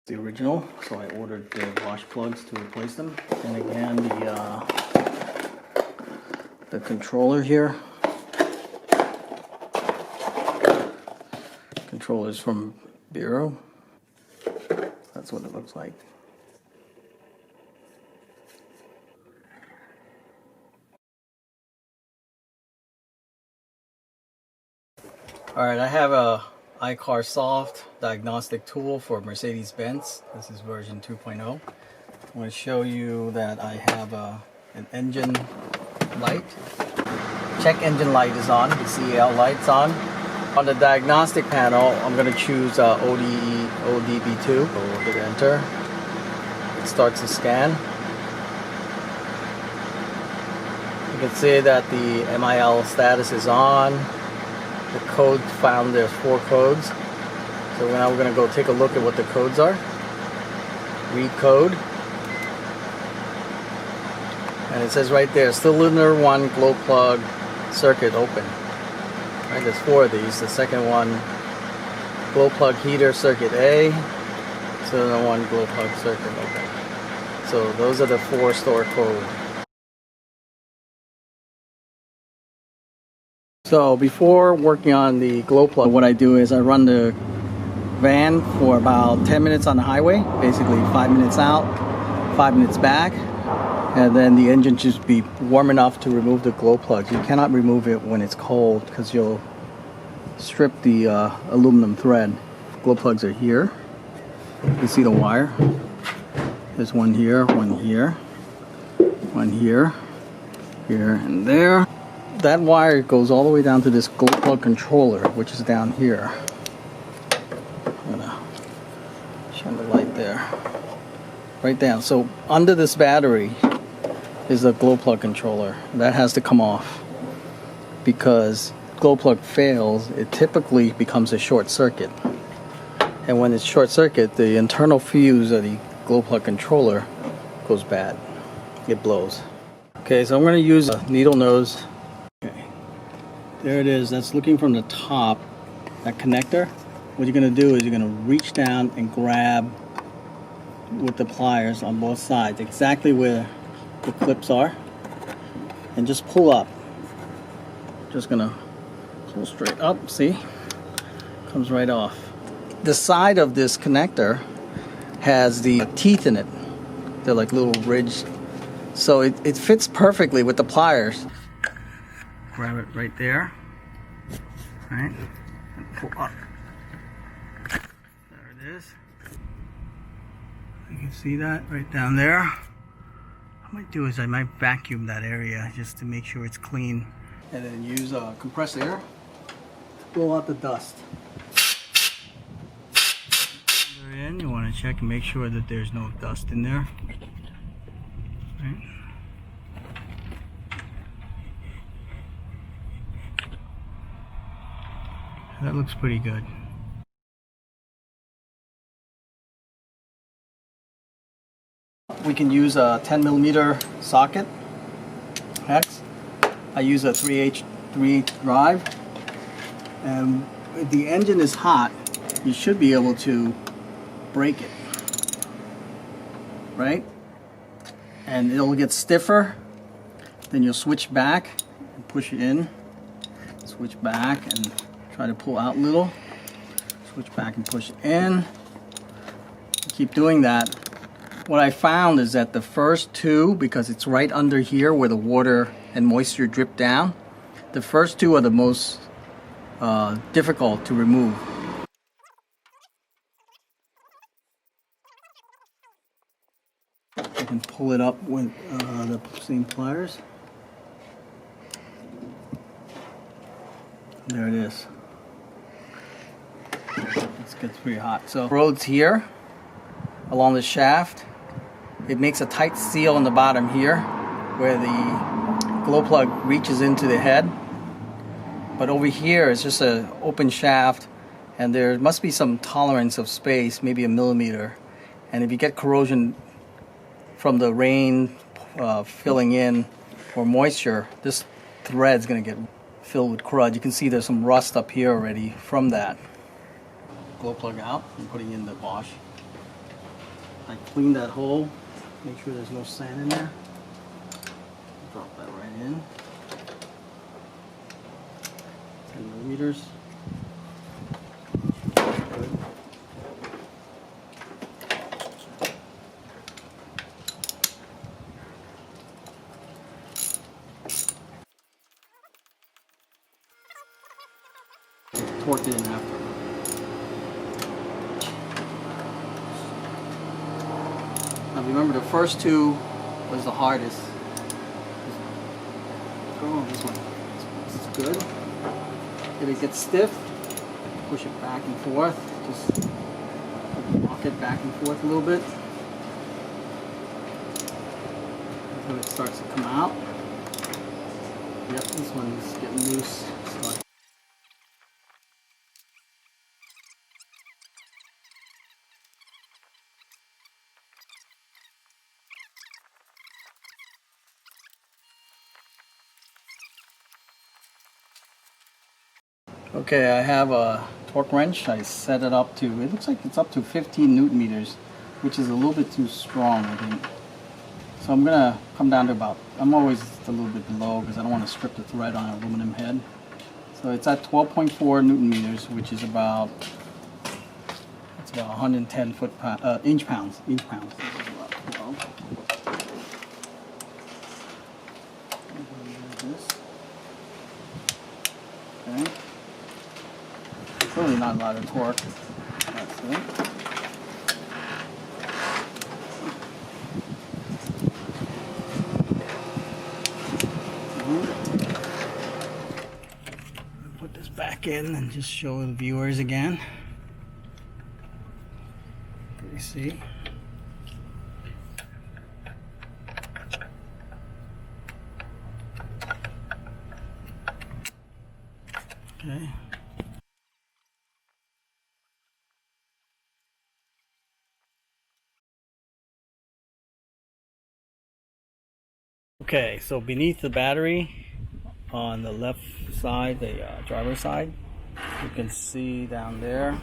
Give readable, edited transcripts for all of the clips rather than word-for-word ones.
The original, so I ordered the Bosch plugs to replace them. And again, the controller here. Controller's from Beru. That's what it looks like. Alright, I have a ICarsoft Diagnostic tool for Mercedes-Benz. This is version 2.0. I want to show you that I have an engine light. Check engine light is on, the CEL light's on. On the diagnostic panel, I'm going to choose ODBII. We'll hit enter. It starts to scan. You can see that the MIL status is on. The code found, there's 4 codes. So now we're going to go take a look at what the codes are. Read code. And it says right there, cylinder 1 glow plug circuit open. Right, there's 4 of these. The second one, glow plug heater circuit A. Cylinder 1 glow plug circuit open. So those are the 4 store codes. So before working on the glow plug, what I do is I run the van for about 10 minutes on the highway, basically 5 minutes out, 5 minutes back, and then the engine should be warm enough to remove the glow plugs. You cannot remove it when it's cold because you'll strip the aluminum thread. Glow plugs are here. You can see the wire. There's one here, one here, one here, here, and there. That wire goes all the way down to this glow plug controller, which is down here. I'm gonna shine the light there. Right down. So under this battery is a glow plug controller. That has to come off because glow plug fails, it typically becomes a short circuit. And when it's short circuit, the internal fuse of the glow plug controller goes bad. It blows. Okay, so I'm gonna use a needle nose. There it is. That's looking from the top, that connector. What you're going to do is you're going to reach down and grab with the pliers on both sides, exactly where the clips are, and just pull up. Just going to pull straight up, see? Comes right off. The side of this connector has the teeth in it. They're like little ridged. So it fits perfectly with the pliers. Grab it right there, right, and pull up. There it is. You can see that right down there. What I might do is I might vacuum that area just to make sure it's clean. And then use compressed air to blow out the dust. And you want to check and make sure that there's no dust in there. Right. That looks pretty good. We can use a 10mm socket hex. I use a 3/8 drive. And if the engine is hot, you should be able to break it. Right? And it'll get stiffer. Then you'll switch back and push it in. Switch back and try to pull out a little, switch back and push in. Keep doing that. What I found is that the first 2, because it's right under here where the water and moisture drip down, the first 2 are the most difficult to remove. You can pull it up with the same pliers. There it is. It gets pretty hot. So roads here along the shaft, it makes a tight seal on the bottom here where the glow plug reaches into the head. But over here it's just an open shaft, and there must be some tolerance of space, maybe a millimeter. And if you get corrosion from the rain filling in or moisture, this thread's going to get filled with crud. You can see there's some rust up here already from that. Glow plug out and putting in the Bosch. I clean that hole, make sure there's no sand in there. Drop that right in. 10 millimeters. Good. Torque it in after. Now remember, the first two was the hardest. Oh, this one. This is good. If it gets stiff, push it back and forth. Just rock it back and forth a little bit until it starts to come out. Yep, this one is getting loose. So okay, I have a torque wrench. I set it up to, it looks like it's up to 15 Newton meters, which is a little bit too strong, I think. So I'm gonna come down to about, I'm always a little bit below because I don't want to strip the thread on an aluminum head. So it's at 12.4 Newton meters, which is about, it's about 110 inch pounds. Okay. Really not a lot of torque. That's it. Put this back in and just show the viewers again. You see? Okay. Okay, so beneath the battery on the left side, the driver's side, you can see down there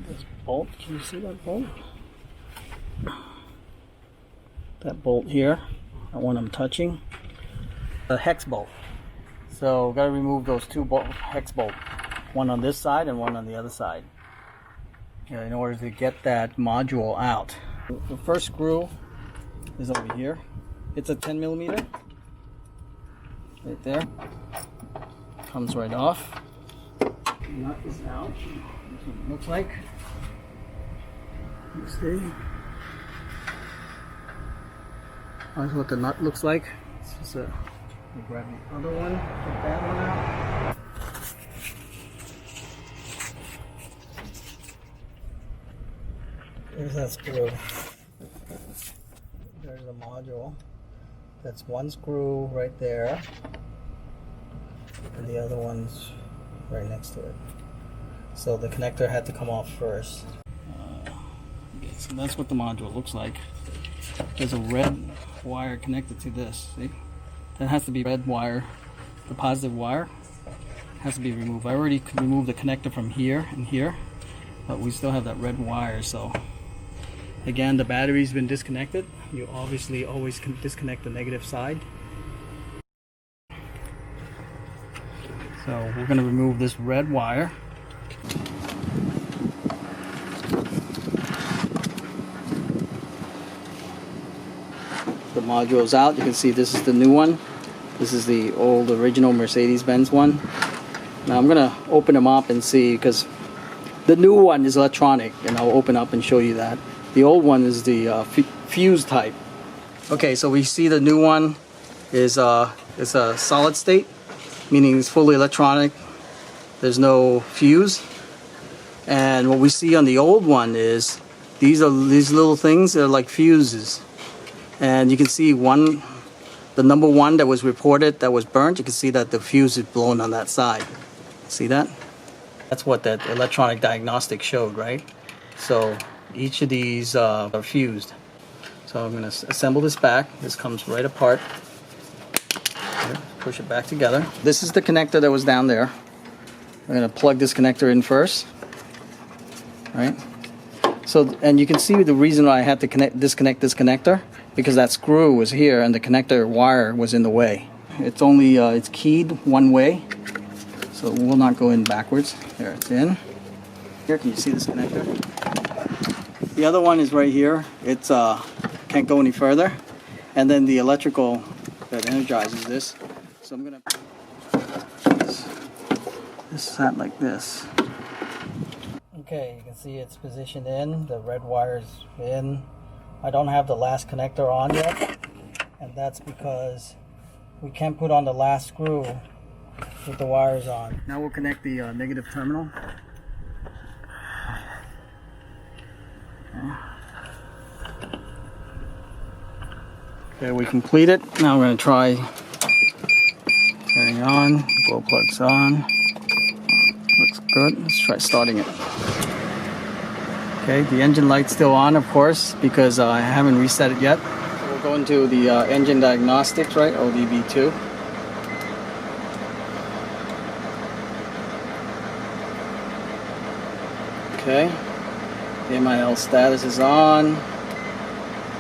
this bolt. Can you see that bolt? That bolt here, that one I'm touching, a hex bolt. So we've got to remove those two hex bolts, one on this side and one on the other side, in order to get that module out. The first screw is over here. It's a 10 millimeter right there. Comes right off. The nut is out. That's what it looks like. You see? That's what the nut looks like. It's just a. Let me grab the other one. Get that one out. There's that screw. There's the module. That's one screw right there, and the other one's right next to it. So the connector had to come off first. So that's what the module looks like. There's a red wire connected to this. See? That has to be red wire. The positive wire has to be removed. I already removed the connector from here and here, but we still have that red wire. So again, the battery's been disconnected. You obviously always can disconnect the negative side. So we're going to remove this red wire. The module's out. You can see this is the new one. This is the old original Mercedes-Benz one. Now I'm going to open them up and see, because the new one is electronic, and I'll open up and show you that. The old one is the fuse type. Okay, so we see the new one is a solid state, meaning it's fully electronic. There's no fuse. And what we see on the old one is these little things. They're like fuses. And you can see the number one that was reported that was burnt. You can see that the fuse is blown on that side. See that? That's what that electronic diagnostic showed, right? So each of these are fused. So I'm going to assemble this back. This comes right apart. Push it back together. This is the connector that was down there. I'm going to plug this connector in first. Right? So, and you can see the reason why I had to disconnect this connector, because that screw was here and the connector wire was in the way. It's only, it's keyed one way, so it will not go in backwards. There, it's in. Here, can you see this connector? The other one is right here. It's can't go any further. And then the electrical that energizes this. So I'm gonna. This sat like this. Okay, you can see it's positioned in. The red wire's in. I don't have the last connector on yet, and that's because we can't put on the last screw with the wires on. Now we'll connect the negative terminal. Okay, we complete it. Now we're going to try turning on. Glow plug's on. Looks good. Let's try starting it. Okay, the engine light's still on, of course, because I haven't reset it yet. So we'll go into the engine diagnostics, right? ODBII. Okay, the MIL status is on.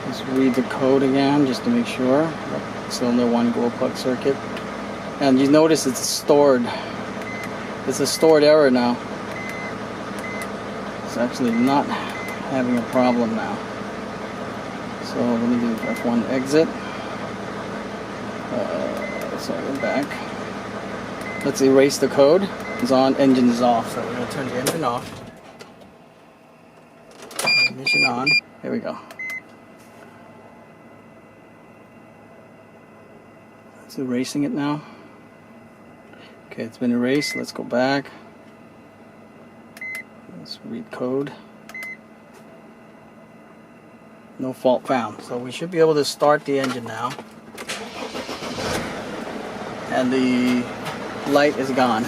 Let's read the code again just to make sure. Cylinder 1 glow plug circuit. And you notice it's stored. It's a stored error now. It's actually not having a problem now. So let me do F1 exit. So we're back. Let's erase the code. It's on, engine is off. So we're going to turn the engine off. Ignition on. Here we go. It's erasing it now. Okay, it's been erased. Let's go back. Let's read code. No fault found. So we should be able to start the engine now. And the light is gone.